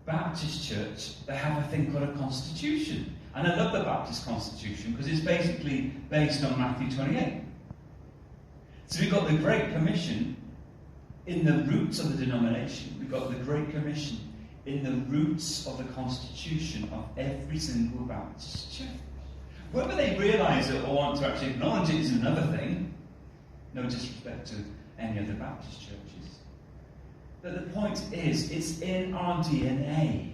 Baptist church, they have a thing called a constitution. And I love the Baptist constitution because it's basically based on Matthew 28. So we've got the Great Commission in the roots of the denomination. We've got the Great Commission in the roots of the constitution of every single Baptist church. Whether they realise it or want to actually acknowledge it is another thing. No disrespect to any other Baptist churches. But the point is, it's in our DNA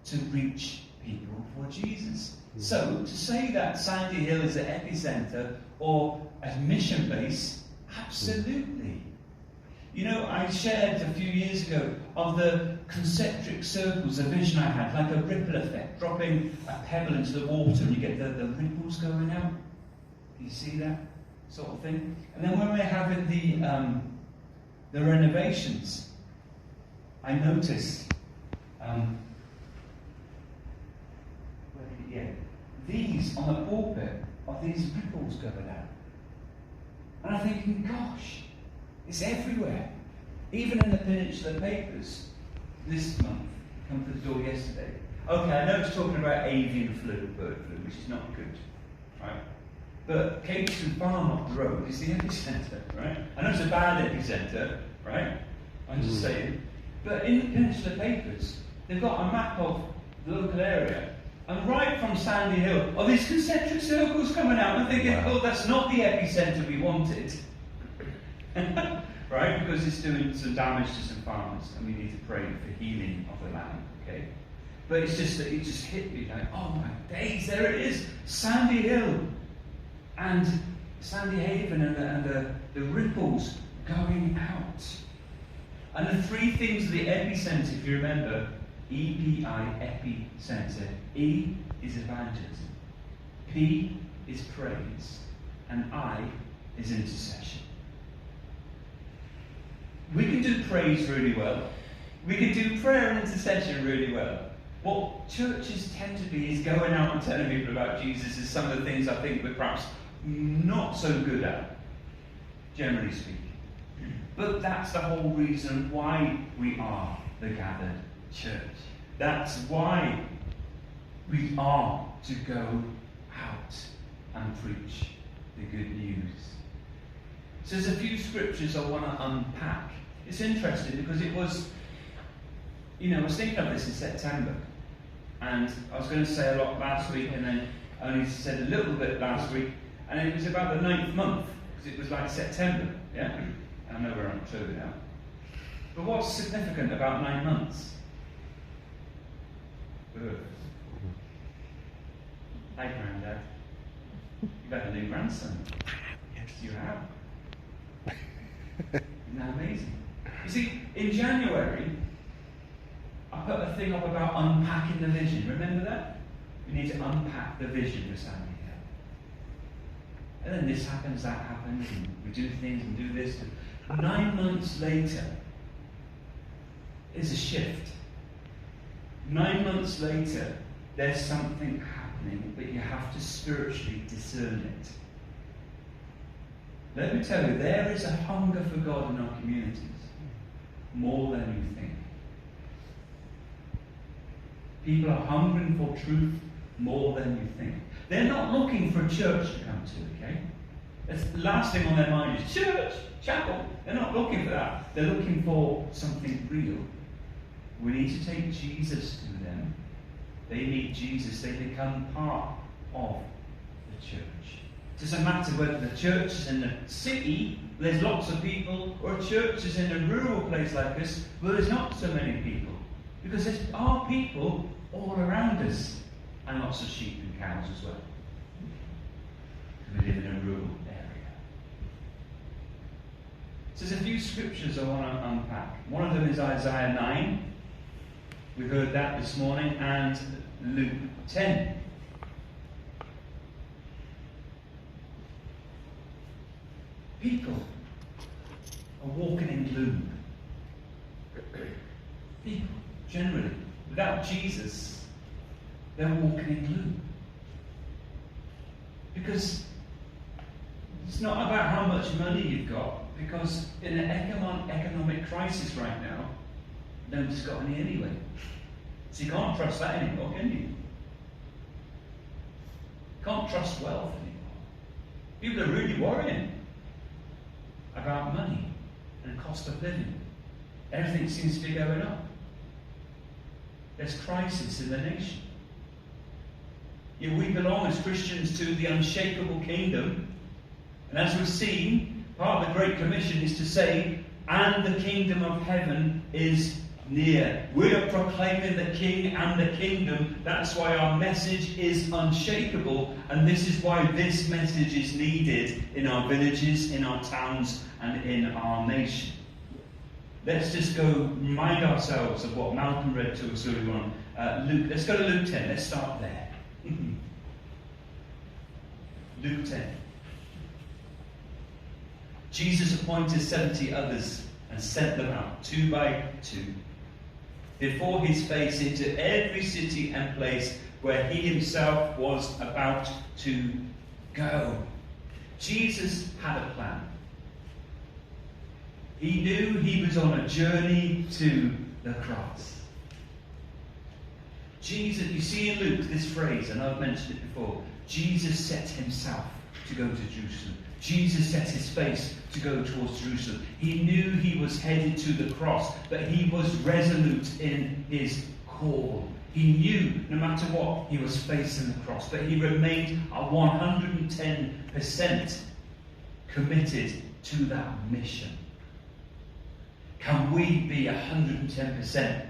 to reach people for Jesus. So, to say that Sandy Hill is an epicentre or a mission base, absolutely. You know, I shared a few years ago of the concentric circles, a vision I had, like a ripple effect, dropping a pebble into the water and you get the ripples going out. Do you see that sort of thing? And then when we're having the renovations, I noticed these on the pulpit are these ripples going out. And I'm thinking, gosh, it's everywhere. Even in the Peninsula papers this month, come to the door yesterday. Okay, I know it's talking about avian flu, bird flu, which is not good, right? But Kingston Farm up the road is the epicentre, right? I know it's a bad epicentre, right? I'm just saying. But in the Peninsula papers, they've got a map of the local area. And right from Sandy Hill are these concentric circles coming out. I'm thinking, oh, that's not the epicentre we wanted. Right? Because it's doing some damage to some farmers and we need to pray for healing of the land. Okay? But it's just that it just hit me like, oh my days, there it is. Sandy Hill and Sandy Haven and the ripples going out. And the three things of the epicentre, if you remember, EPI, epicentre. E is evangelism. P is praise. And I is intercession. We can do praise really well. We can do prayer and intercession really well. What churches tend to be is going out and telling people about Jesus is some of the things I think we're perhaps not so good at, generally speaking. But that's the whole reason why we are the gathered church. That's why we are to go out and preach the good news. So there's a few scriptures I want to unpack. It's interesting because it was, I was thinking of this in September. And I was going to say a lot last week and then only said a little bit last week. And it was about the 9th month, because it was like September, yeah? I know we're on October now. But what's significant about 9 months? Ugh. Hi, Grandad. You've had a new grandson. Yes, you have. Isn't that amazing? You see, in January, I put a thing up about unpacking the vision. Remember that? We need to unpack the vision for Sandy Hill. And then this happens, that happens, and we do things and do this. 9 months later, there's a shift. 9 months later, there's something happening, but you have to spiritually discern it. Let me tell you, there is a hunger for God in our communities, more than you think. People are hungering for truth more than you think. They're not looking for a church to come to, okay? That's the last thing on their mind is church, chapel. They're not looking for that. They're looking for something real. We need to take Jesus to them. They meet Jesus. They become part of the church. It doesn't matter whether the church is in the city, where there's lots of people, or a church is in a rural place like this, where there's not so many people. Because there are people all around us, and lots of sheep and cows as well. We live in a rural area. So there's a few scriptures I want to unpack. One of them is Isaiah 9. We heard that this morning, and Luke 10. People are walking in gloom. People, generally, without Jesus, they're walking in gloom. Because it's not about how much money you've got, because in an economic crisis right now, nobody's got any anyway. So you can't trust that anymore, can you? Can't trust wealth anymore. People are really worrying about money and cost of living. Everything seems to be going up. There's crisis in the nation. Yet we belong as Christians to the unshakable kingdom. And as we've seen, part of the Great Commission is to say, and the kingdom of heaven is near. We are proclaiming the King and the kingdom. That's why our message is unshakable. And this is why this message is needed in our villages, in our towns, and in our nation. Let's just go remind ourselves of what Malcolm read to us earlier on. Luke. Let's go to Luke 10. Let's start there. Luke 10. Jesus appointed 70 others and sent them out 2 by 2 before his face into every city and place where he himself was about to go. Jesus had a plan. He knew he was on a journey to the cross. Jesus, you see in Luke this phrase, and I've mentioned it before, Jesus set himself to go to Jerusalem. Jesus set his face to go towards Jerusalem. He knew he was headed to the cross, but he was resolute in his call. He knew no matter what, he was facing the cross, but he remained 110% committed to that mission. Can we be 110%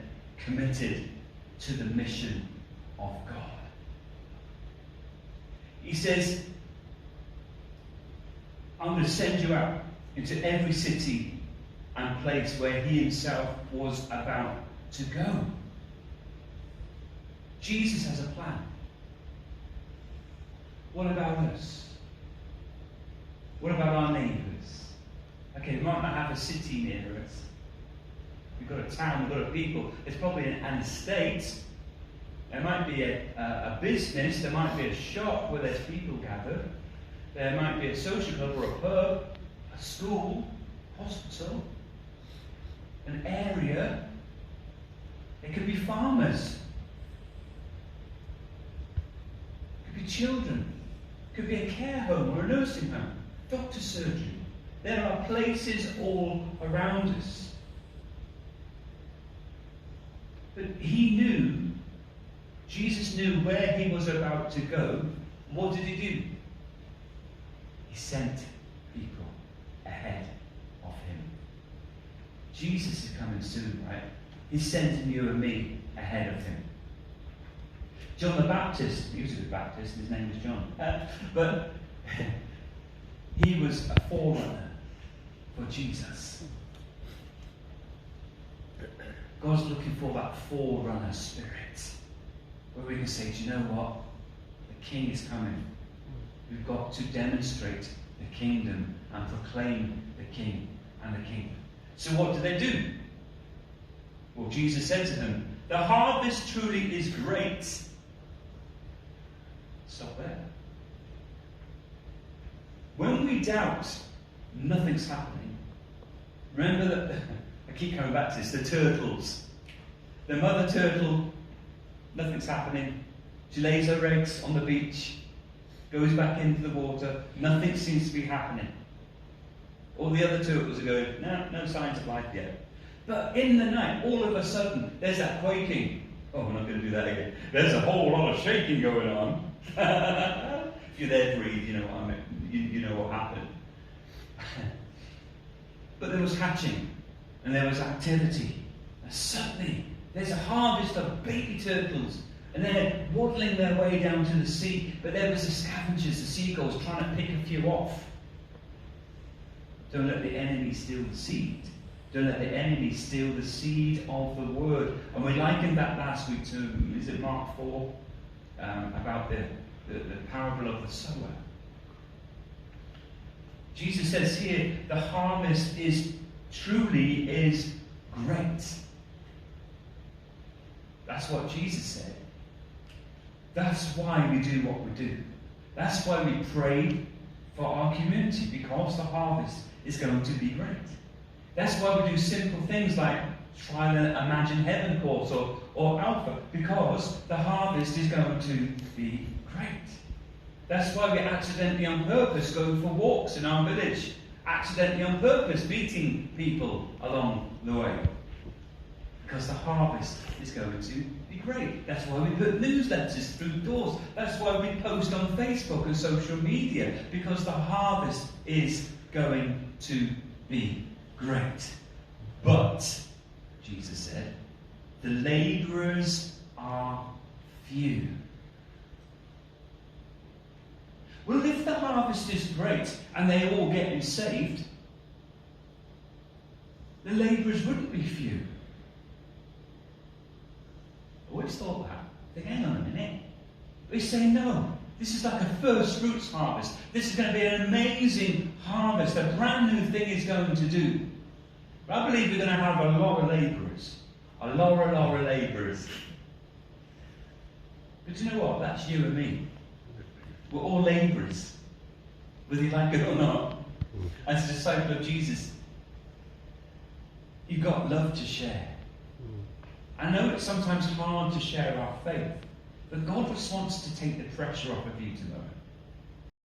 committed to the mission of God? He says, I'm going to send you out into every city and place where he himself was about to go. Jesus has a plan. What about us? What about our neighbours? Okay, we might not have a city near us. We've got a town, we've got a people. There's probably an estate. There might be a business, there might be a shop where there's people gathered. There might be a social club or a pub, a school, hospital, an area. It could be farmers. It could be children. It could be a care home or a nursing home, doctor's surgery. There are places all around us. But he knew, Jesus knew where he was about to go. What did he do? He sent people ahead of him. Jesus is coming soon, right? He's sending you and me ahead of him. John the Baptist, he was a good Baptist, his name was John. But he was a forerunner for Jesus. God's looking for that forerunner spirit, where we can say, do you know what? The King is coming. We've got to demonstrate the kingdom and proclaim the King and the kingdom. So what did they do? Well, Jesus said to them, the harvest truly is great. Stop there. When we doubt nothing's happening, remember that, I keep coming back to this, the turtles. The mother turtle, nothing's happening. She lays her eggs on the beach, goes back into the water, nothing seems to be happening. All the other turtles are going, no signs of life yet. But in the night, all of a sudden, there's that quaking. Oh, we're not going to do that again. There's a whole lot of shaking going on. If you're there to read, you know what I mean. You know what happened. But there was hatching, and there was activity. And suddenly, there's a harvest of baby turtles, and they're waddling their way down to the sea. But there was the scavengers, the seagulls, trying to pick a few off. Don't let the enemy steal the seed. Don't let the enemy steal the seed of the word. And we likened that last week to, is it Mark 4? About the parable of the sower. Jesus says here, the harvest truly is great. That's what Jesus said. That's why we do what we do. That's why we pray for our community, because the harvest is going to be great. That's why we do simple things like Trial and Imagine Heaven course or Alpha, because the harvest is going to be great. That's why we accidentally on purpose go for walks in our village. Accidentally on purpose meeting people along the way. Because the harvest is going to be great. That's why we put newsletters through doors. That's why we post on Facebook and social media. Because the harvest is going to be great. But, Jesus said, the labourers are few. Well, if the harvest is great and they all getting saved, the labourers wouldn't be few. I always thought that. Think, hang on a minute. But he's saying, no, this is like a first fruits harvest. This is going to be an amazing harvest. A brand new thing is going to do. But I believe we're going to have a lot of labourers. A lot of labourers. But you know what? That's you and me. We're all labourers, whether you like it or not. As a disciple of Jesus, you've got love to share. I know it's sometimes hard to share our faith, but God just wants to take the pressure off of you tomorrow.